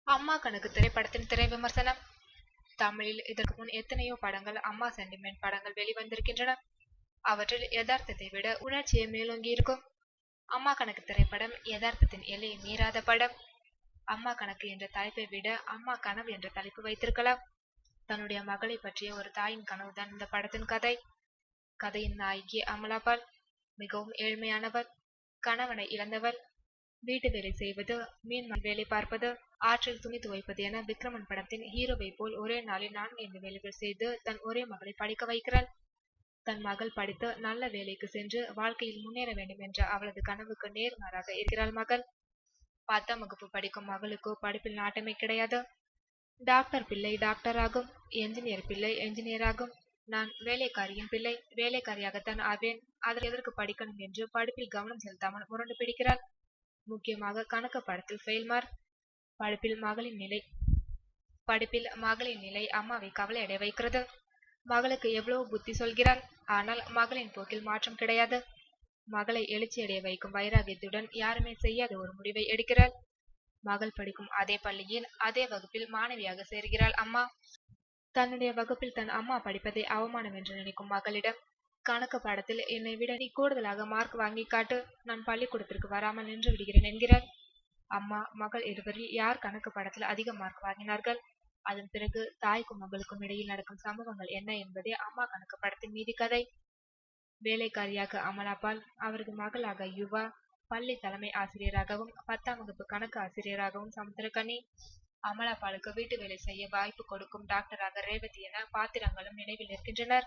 அம்மா கணக்கு திரைப்படத்தின் திரை விமர்சனம். தமிழில் இதற்கு முன் எத்தனையோ படங்கள், அம்மா சென்டிமெண்ட் படங்கள் வெளிவந்திருக்கின்றன. அவற்றில் யதார்த்தத்தை விட உணர்ச்சியை மேலோங்கி இருக்கும். அம்மா கணக்கு திரைப்படம் யதார்த்தத்தின் எல்லையை மீறாத படம். அம்மா கணக்கு என்ற தலைப்பை விட அம்மா கனவு என்ற தலைப்பு வைத்திருக்கலாம். தன்னுடைய மகளை பற்றிய ஒரு தாயின் கனவுதான் இந்த படத்தின் கதை. கதையின் நாயகி அமலாபால் மிகவும் ஏழ்மையானவர், கணவனை இழந்தவர். வீட்டு வேலை செய்வது, மீன் வேலை பார்ப்பது, ஆற்றில் துணி துவைப்பது என விக்ரமன் படத்தின் ஹீரோவை போல் ஒரே நாளில் 4-5 வேலைகள் செய்து தன் ஒரே மகளை படிக்க வைக்கிறாள். தன் மகள் படித்து நல்ல வேலைக்கு சென்று வாழ்க்கையில் முன்னேற வேண்டும் என்ற அவளது கனவுக்கு நேர்மாறாக இருக்கிறாள் மகள். 10ஆம் வகுப்பு படிக்கும் மகளுக்கு படிப்பில் நாட்டமே கிடையாது. டாக்டர் பிள்ளை டாக்டர் ஆகும், என்ஜினியர் பிள்ளை என்ஜினியர் ஆகும். நான் வேலைக்காரியின் பிள்ளை, வேலைக்காரியாகத்தான் ஆவேன், அதற்கு எதற்கு படிக்கணும் என்று படிப்பில் கவனம் செலுத்தாமல் முரண்டு பிடிக்கிறாள். முக்கியமாக கணக்கு பாடத்தில் ஃபெயில் மார்க். படிப்பில் மகளின் நிலை அம்மாவை கவலை அடைய வைக்கிறது. மகளுக்கு எவ்வளவு புத்தி சொல்கிறாள், ஆனால் மகளின் போக்கில் மாற்றம் கிடையாது. மகளை எழுச்சி அடைய வைக்கும் வைராகியத்துடன் யாருமே செய்யாத ஒரு முடிவை எடுக்கிறாள். மகள் படிக்கும் அதே பள்ளியில் அதே வகுப்பில் மாணவியாக சேர்கிறாள் அம்மா. தன்னுடைய வகுப்பில் தன் அம்மா படிப்பதை அவமானம் என்று நினைக்கும் மகளிடம், கணக்கு பாடத்தில் என்னை விட நீ கூடுதலாக மார்க் வாங்கி காட்டு, நான் பள்ளிக்கூடத்திற்கு வராமல் நின்று விடுகிறேன் என்கிறார். அம்மா மகள் இருவரில் யார் கணக்கு பாடத்தில் அதிக மார்க் வாங்கினார்கள், அதன் பிறகு தாய்க்கும் மகளுக்கும் இடையில் நடக்கும் சம்பவங்கள் என்ன என்பதே அம்மா கணக்கு படத்தின் மீதி கதை. வேலைக்காரியாக அமலாபால், அவரது மகளாக யுவா, பள்ளி தலைமை ஆசிரியராகவும் 10ஆம் வகுப்பு கணக்கு ஆசிரியராகவும் சமுத்திரகனி. அமலாபாலுக்கு வீட்டு வேலை செய்ய வாய்ப்பு கொடுக்கும் டாக்டராக ரேவதி என பாத்திரங்களும் நினைவில் நிற்கின்றனர்.